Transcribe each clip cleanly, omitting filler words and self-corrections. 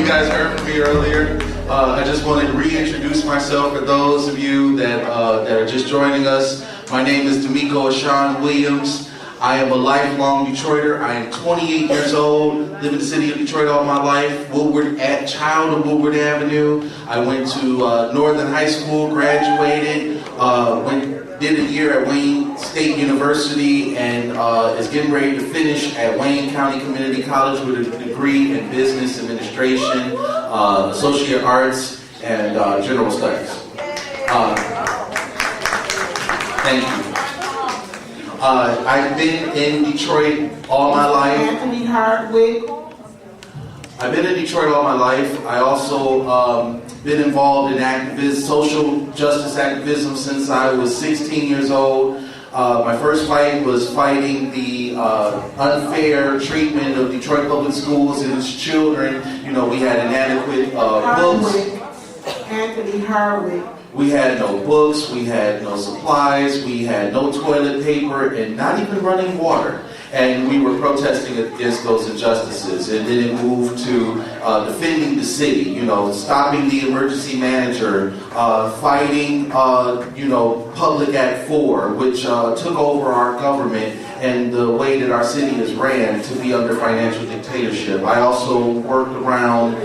guys heard from me earlier. I just want to reintroduce myself for those of you that are just joining us. My name is D'Amico Ashawn Williams. I am a lifelong Detroiter. I am 28 years old, live in the city of Detroit all my life, child of Woodward Avenue. I went to Northern High School, graduated, did a year at Wayne State University, and is getting ready to finish at Wayne County Community College with a degree in Business Administration, Associate Arts, and General Studies. Thank you. I've been in Detroit all my life. Anthony Hardwick. I've been in Detroit all my life. I also been involved in social justice activism since I was 16 years old. My first fight was fighting the unfair treatment of Detroit public schools and its children. You know, we had inadequate books. Anthony Hardwick. We had no books, we had no supplies, we had no toilet paper, and not even running water. And we were protesting against those injustices. And then it moved to defending the city, you know, stopping the emergency manager, fighting, Public Act 4, which took over our government and the way that our city is ran to be under financial dictatorship. I also worked around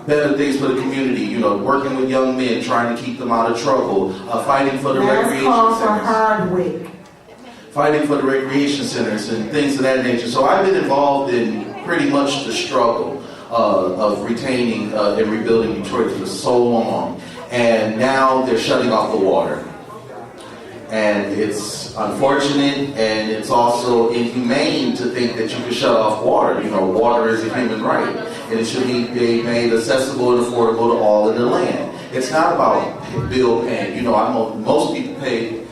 better things for the community, you know, working with young men, trying to keep them out of trouble, fighting for the recreation centers. Fighting for the recreation centers and things of that nature. So I've been involved in pretty much the struggle of retaining and rebuilding Detroit for so long. And now they're shutting off the water. And it's unfortunate, and it's also inhumane to think that you can shut off water. You know, water is a human right, and it should be made accessible and affordable to all in the land. It's not about bill paying. You know, most people pay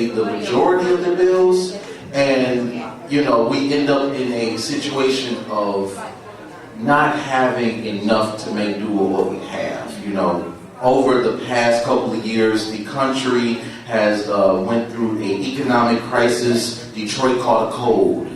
the majority of their bills, and you know, we end up in a situation of not having enough to make do with what we have. You know, over the past couple of years, the country has went through an economic crisis. Detroit caught a cold,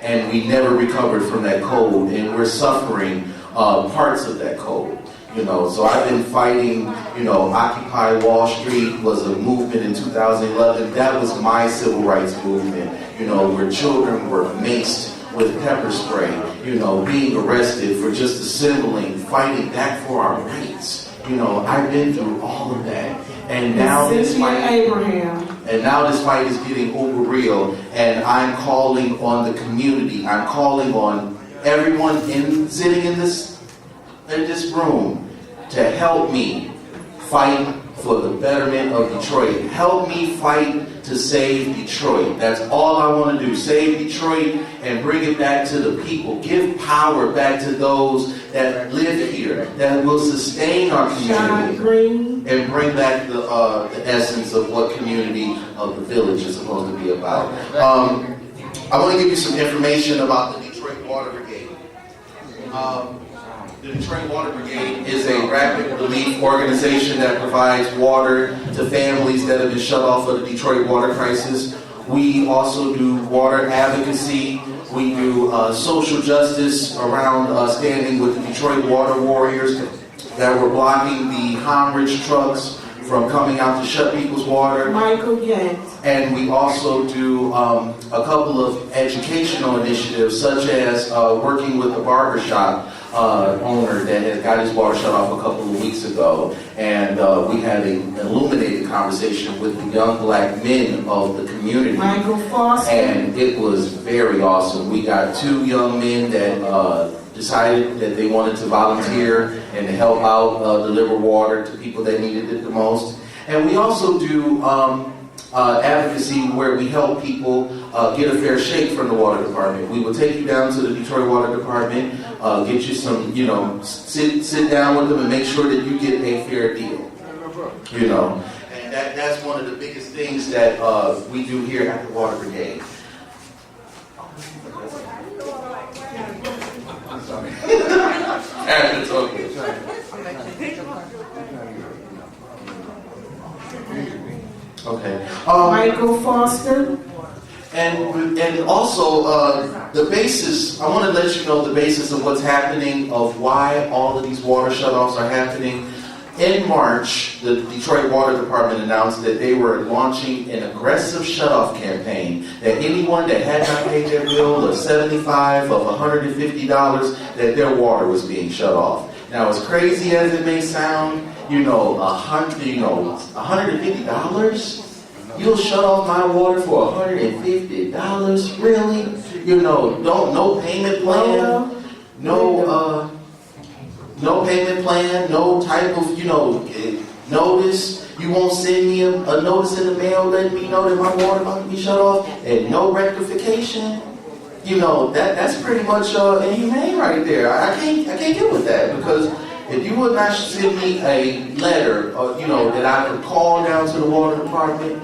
and we never recovered from that cold, and we're suffering parts of that cold. You know, so I've been fighting, you know, Occupy Wall Street was a movement in 2011. That was my civil rights movement, you know, where children were maced with pepper spray, you know, being arrested for just assembling, fighting back for our rights. You know, I've been through all of that. And now this fight is getting uber real, and I'm calling on the community. I'm calling on everyone sitting in this room to help me fight for the betterment of Detroit. Help me fight to save Detroit. That's all I want to do. Save Detroit and bring it back to the people. Give power back to those that live here, that will sustain our community and bring back the essence of what community of the village is supposed to be about. I want to give you some information about the Detroit Water Brigade. The Detroit Water Brigade is a rapid relief organization that provides water to families that have been shut off of the Detroit water crisis. We also do water advocacy. We do social justice around standing with the Detroit water warriors that were blocking the Homridge trucks from coming out to shut people's water. Michael Yates. And we also do a couple of educational initiatives, such as working with the barbershop owner that had got his water shut off a couple of weeks ago. And we had an illuminated conversation with the young black men of the community. Michael Foster. And it was very awesome. We got 2 young men that decided that they wanted to volunteer and to help out deliver water to people that needed it the most. And we also do advocacy where we help people get a fair shake from the water department. We will take you down to the Detroit Water Department, get you some, you know, sit down with them and make sure that you get a fair deal. You know, and that's one of the biggest things that we do here at the Water Brigade. I'm sorry. It's okay. Okay. Michael Foster. And also the basis, I want to let you know the basis of what's happening, of why all of these water shutoffs are happening. In March, the Detroit Water Department announced that they were launching an aggressive shutoff campaign, that anyone that had not paid their bill of $75, of $150, that their water was being shut off. Now, as crazy as it may sound, $150? You'll shut off my water for $150? Really? No payment plan, no payment plan, no type of, notice. You won't send me a notice in the mail letting me know that my water about to be shut off, and no rectification. That's pretty much inhumane right there. I can't get with that, because if you would not send me a letter, that I could call down to the water department,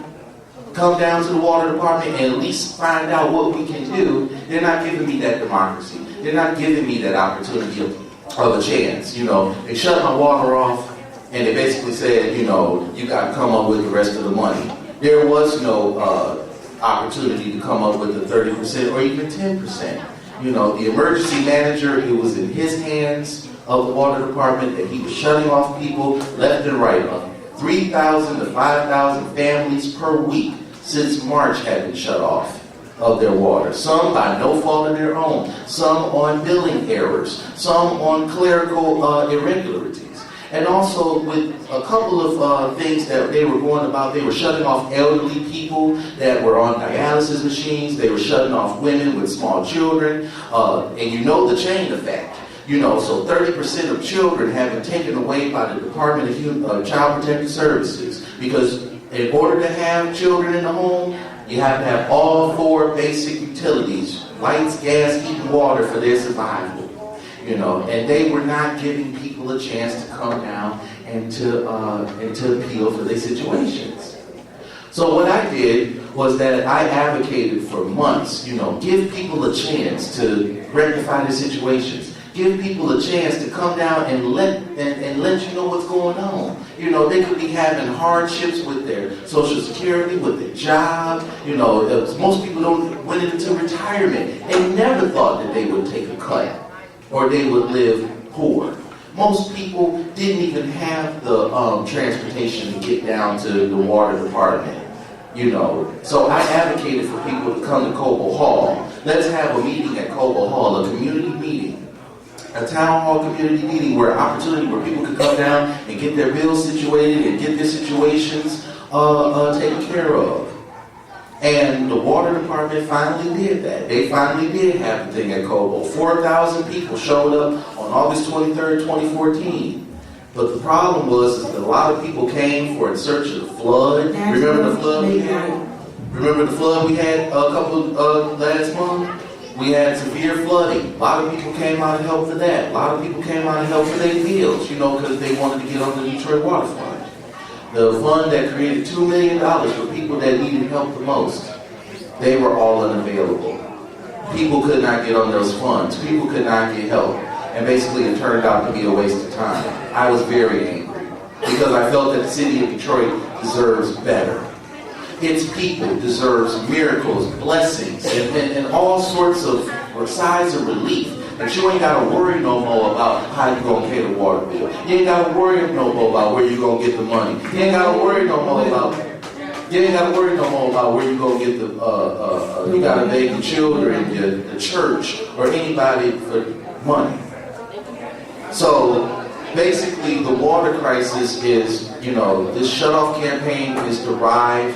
come down to the water department, and at least find out what we can do, they're not giving me that democracy. They're not giving me that opportunity of a chance. They shut my water off, and they basically said, you got to come up with the rest of the money. There was no opportunity to come up with the 30% or even 10%. The emergency manager, it was in his hands of the water department that he was shutting off people left and right. 3,000 to 5,000 families per week since March had been shut off of their water. Some by no fault of their own, some on billing errors, some on clerical irregularities. And also with a couple of things that they were going about, they were shutting off elderly people that were on dialysis machines, they were shutting off women with small children, and the chain effect. So 30% of children have been taken away by the Department of Child Protective Services, because in order to have children in the home, you have to have all 4 basic utilities: lights, gas, heat, and water for their survival. And they were not giving people a chance to come down and to appeal for their situations. So what I did was that I advocated for months, give people a chance to rectify their situations. Give people a chance to come down and let you know what's going on. They could be having hardships with their Social Security, with their job. Most people went into retirement and never thought that they would take a cut or they would live poor. Most people didn't even have the transportation to get down to the water department. So I advocated for people to come to Cobo Hall. Let's have a meeting at Cobo Hall, a community meeting. A town hall community meeting where people could come down and get their bills situated and get their situations taken care of. And the water department finally did that. They finally did have the thing at Cobo. 4,000 people showed up on August 23rd, 2014. But the problem was that a lot of people came for in search of the flood. Remember the flood we had? A couple last month? We had severe flooding. A lot of people came out and helped for that. A lot of people came out and helped for their bills, because they wanted to get on the Detroit Water Fund. The fund that created $2 million for people that needed help the most. They were all unavailable. People could not get on those funds. People could not get help. And basically it turned out to be a waste of time. I was very angry because I felt that the city of Detroit deserves better. Its people deserves miracles, blessings, and all sorts of sides of relief. That you ain't got to worry no more about how you going to pay the water bill. You ain't got to worry no more about where you going to get the money. You ain't got to worry no more about where you going to get the, you got to beg the children, the church, or anybody for money. So basically the water crisis is, this shutoff campaign is derived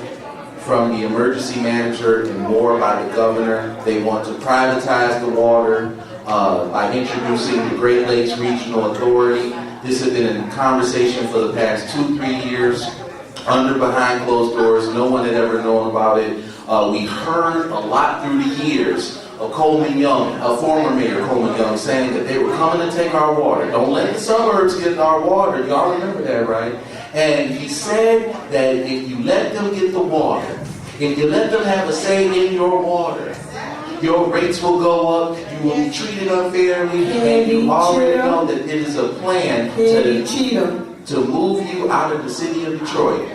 from the emergency manager and more by the governor. They want to privatize the water by introducing the Great Lakes Regional Authority. This has been in conversation for the past 2-3 years, behind closed doors. No one had ever known about it. We heard a lot through the years of Coleman Young, a former mayor Coleman Young, saying that they were coming to take our water. Don't let the suburbs get our water. Y'all remember that, right? And he said that if you let them get the water, if you let them have a say in your water, your rates will go up, you will be treated unfairly, and you already know that it is a plan to move you out of the city of Detroit.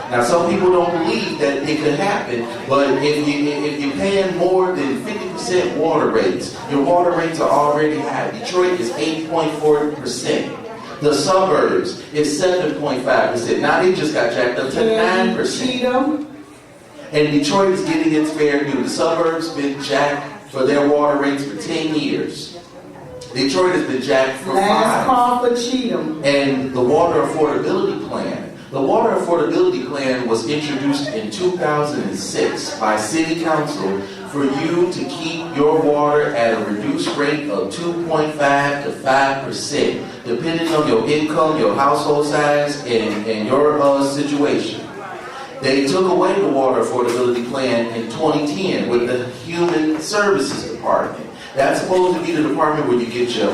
Now, some people don't believe that it could happen, but if you're paying more than 50% water rates, your water rates are already high. Detroit is 8.4%. The suburbs is 7.5%. Now they just got jacked up to 9%. And Detroit is getting its fair due. The suburbs been jacked for their water rates for 10 years. Detroit has been jacked for 5. Last call for Cheatham. And the water affordability plan. The water affordability plan was introduced in 2006 by City Council for you to keep your water at a reduced rate of 2.5 to 5%, depending on your income, your household size, and your situation. They took away the water affordability plan in 2010 with the Human Services Department. That's supposed to be the department where you get your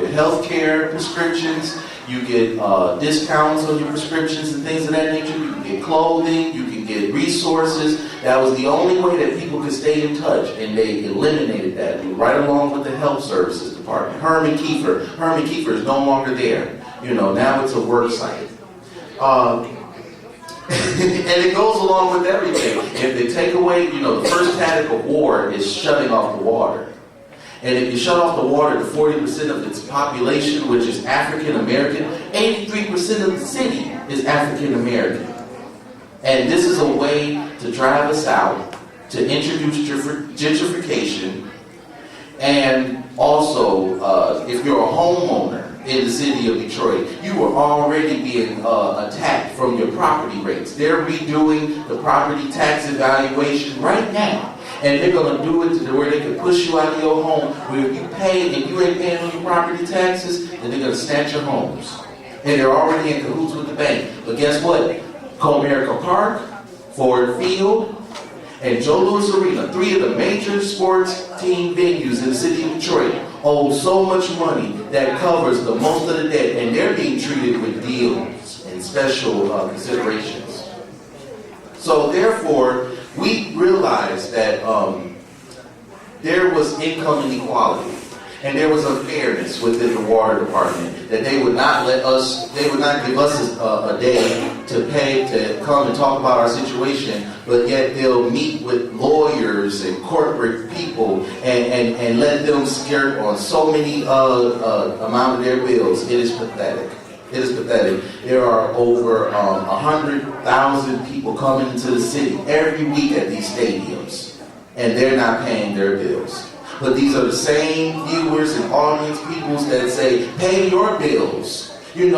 health care prescriptions, you get discounts on your prescriptions and things of that nature. You can get clothing, you can get resources. That was the only way that people could stay in touch, and they eliminated that right along with the Health Services Department. Herman Kiefer is no longer there. Now it's a work site. And it goes along with everything. If they take away, the first tactic of war is shutting off the water. And if you shut off the water to 40% of its population, which is African American, 83% of the city is African American. And this is a way to drive us out, to introduce gentrification, and also, if you're a homeowner in the city of Detroit, you are already being attacked from your property rates. They're redoing the property tax evaluation right now. And they're going to do it to where they can push you out of your home, where if you pay and you ain't paying on your property taxes, then they're going to snatch your homes. And they're already in cahoots with the bank. But guess what? Comerica Park, Ford Field, and Joe Louis Arena, 3 of the major sports team venues in the city of Detroit, owe so much money that covers the most of the debt, and they're being treated with deals and special considerations. So therefore, we realized that there was income inequality and there was unfairness within the water department, that they would not give us a day to pay to come and talk about our situation, but yet they'll meet with lawyers and corporate people and let them skirt on so many amount of their bills. It is pathetic. It is pathetic. There are over 100,000 people coming into the city every week at these stadiums, and they're not paying their bills. But these are the same viewers and audience peoples that say, pay your bills. Pay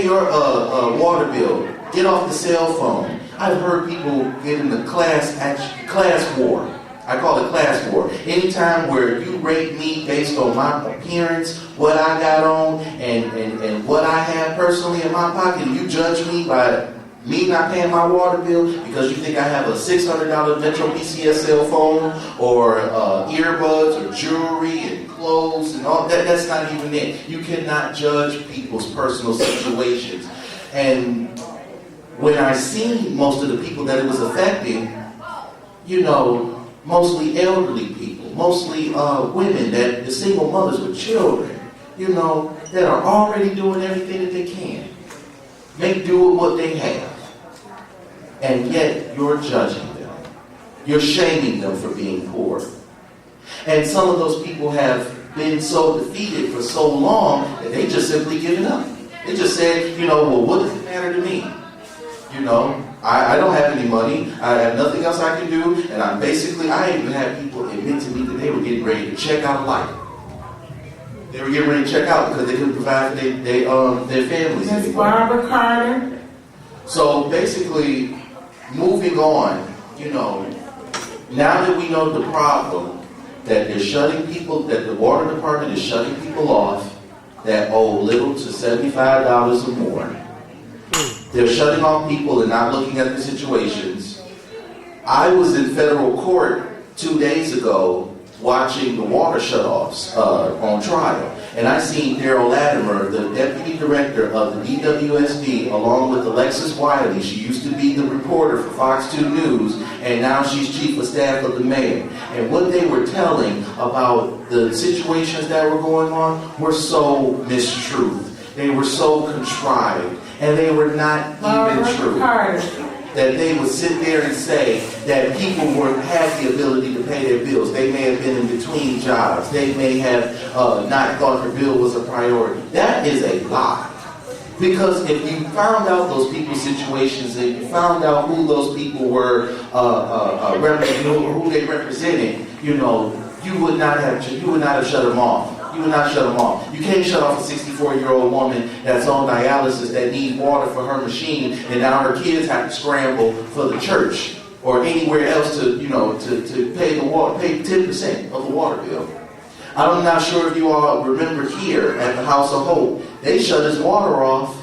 your water bill. Get off the cell phone. I've heard people get in the class war. I call it class war. Anytime where you rate me based on my appearance, what I got on, and what I have personally in my pocket, and you judge me by me not paying my water bill because you think I have a $600 Metro PCS cell phone, or earbuds, or jewelry, and clothes, and all that. That's not even it. You cannot judge people's personal situations. And when I seen most of the people that it was affecting, mostly elderly people, mostly women, the single mothers with children, that are already doing everything that they can. Make do with what they have. And yet you're judging them. You're shaming them for being poor. And some of those people have been so defeated for so long that they just simply given up. They just said, well, what does it matter to me? I don't have any money. I have nothing else I can do. And I even had people admit to me that they were getting ready to check out of life. They were getting ready to check out because they couldn't provide for their families Ms. anymore. Barbara Carter. So basically, moving on, now that we know the problem, that that the water department is shutting people off that owe little to $75 or more. They're shutting off people and not looking at the situations. I was in federal court 2 days ago watching the water shutoffs on trial. And I seen Daryl Latimer, the deputy director of the DWSD, along with Alexis Wiley. She used to be the reporter for Fox 2 News, and now she's chief of staff of the mayor. And what they were telling about the situations that were going on were so mistruth. They were so contrived. and they were not even true. That they would sit there and say that people had the ability to pay their bills. They may have been in between jobs. They may have not thought their bill was a priority. That is a lie. Because if you found out those people's situations, and you found out who those people were, who they represented, you would not have shut them off. You would not shut them off. You can't shut off a 64-year-old woman that's on dialysis that needs water for her machine, and now her kids have to scramble for the church or anywhere else to pay the water, pay 10% of the water bill. I'm not sure if you all remember here at the House of Hope, they shut his water off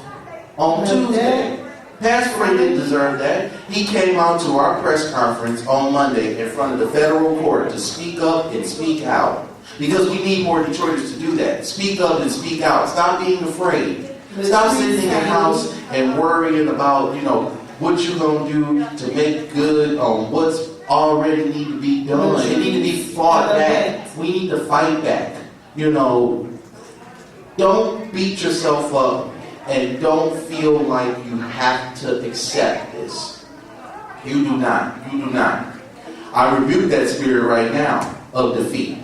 on Tuesday. Pastor Ray didn't deserve that. He came out to our press conference on Monday in front of the federal court to speak up and speak out. Because we need more Detroiters to do that. Speak up and speak out. Stop being afraid. Stop sitting in your house and worrying about, what you're going to do to make good on what's already need to be done. It need to be fought back. We need to fight back. Don't beat yourself up and don't feel like you have to accept this. You do not. You do not. I rebuke that spirit right now of defeat.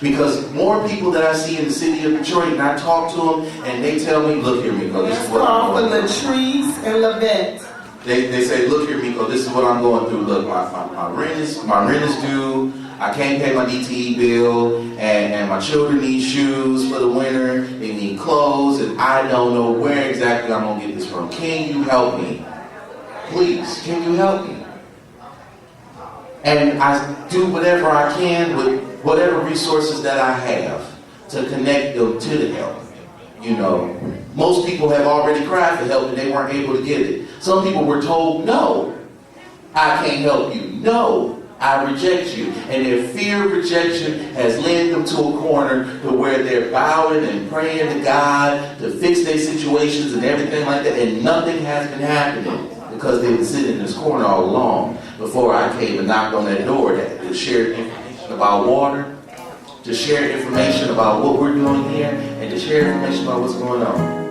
Because more people that I see in the city of Detroit, and I talk to them, and they tell me, look here, Miko, this is what I'm going through. Latrice and Lavette. They say, look here, Miko, this is what I'm going through. Look, my rent is due. I can't pay my DTE bill, and my children need shoes for the winter. They need clothes, and I don't know where exactly I'm going to get this from. Can you help me? Please, can you help me? And I do whatever I can with whatever resources that I have to connect them to the help. Most people have already cried for help and they weren't able to get it. Some people were told, no, I can't help you. No, I reject you. And their fear of rejection has led them to a corner to where they're bowing and praying to God to fix their situations and everything like that. And nothing has been happening because they've been sitting in this corner all along before I came and knocked on that door to share information about water, to share information about what we're doing here, and to share information about what's going on.